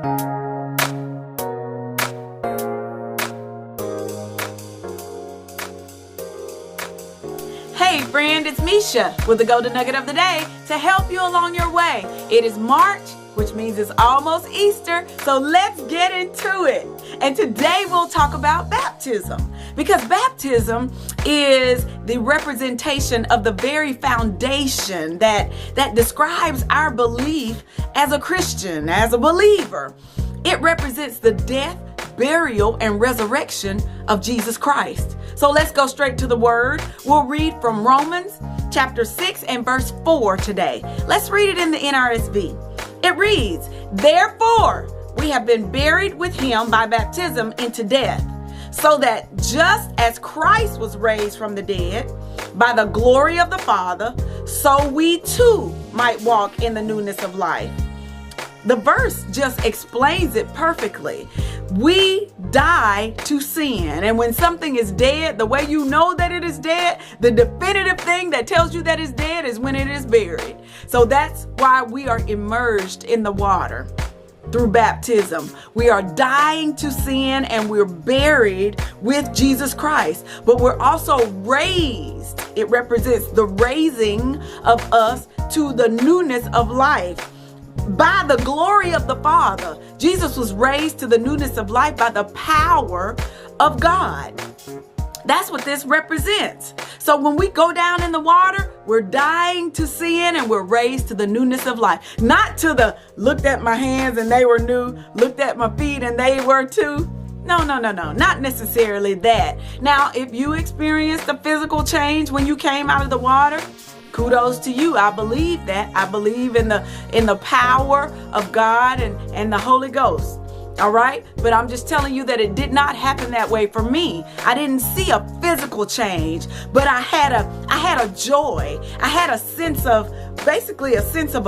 Hey friend, it's Mesha with the Golden Nugget of the Day to help you along your way. It is March, which means it's almost Easter, so let's get into it. And today we'll talk about baptism, because baptism is the representation of the very foundation that describes our belief as a Christian, as a believer. It represents the death, burial, and resurrection of Jesus Christ. So let's go straight to the word. We'll read from Romans chapter 6 and verse 4 today. Let's read it in the NRSV. It reads, "Therefore, we have been buried with him by baptism into death, so that just as Christ was raised from the dead by the glory of the Father, so we too might walk in the newness of life." The verse just explains it perfectly. We die to sin. And when something is dead, the way you know that it is dead, the definitive thing that tells you that it's dead is when it is buried. So that's why we are immersed in the water through baptism. We are dying to sin and we're buried with Jesus Christ. But we're also raised. It represents the raising of us to the newness of life. By the glory of the Father, Jesus was raised to the newness of life by the power of God. That's what this represents. So when we go down in the water, we're dying to sin and we're raised to the newness of life. Not to the looked at my hands and they were new, looked at my feet and they were too. No, not necessarily that. Now, if you experienced a physical change when you came out of the water, kudos to you. I believe that. I believe in the power of God and the Holy Ghost. All right? But I'm just telling you that it did not happen that way for me. I didn't see a physical change, but I had a joy. I had a sense of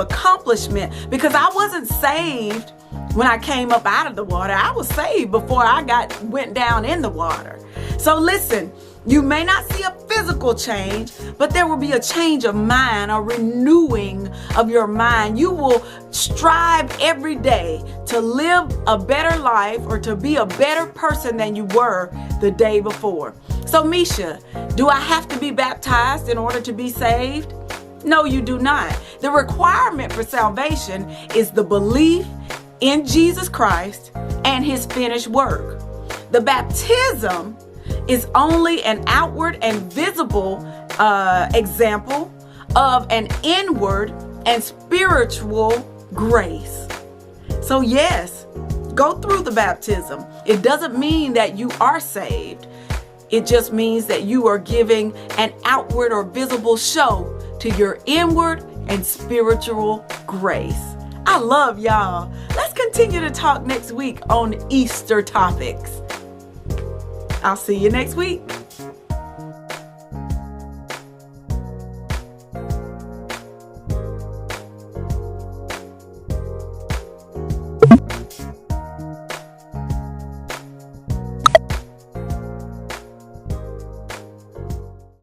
accomplishment, because I wasn't saved when I came up out of the water. I was saved before I went down in the water. So listen, you may not see a physical change, but there will be a change of mind, a renewing of your mind. You will strive every day to live a better life or to be a better person than you were the day before. So Mesha, do I have to be baptized in order to be saved? No, you do not. The requirement for salvation is the belief in Jesus Christ and his finished work. The baptism is only an outward and visible example of an inward and spiritual grace. So yes, go through the baptism. It doesn't mean that you are saved. It just means that you are giving an outward or visible show to your inward and spiritual grace. I love y'all. Let's continue to talk next week on Easter topics. I'll see you next week.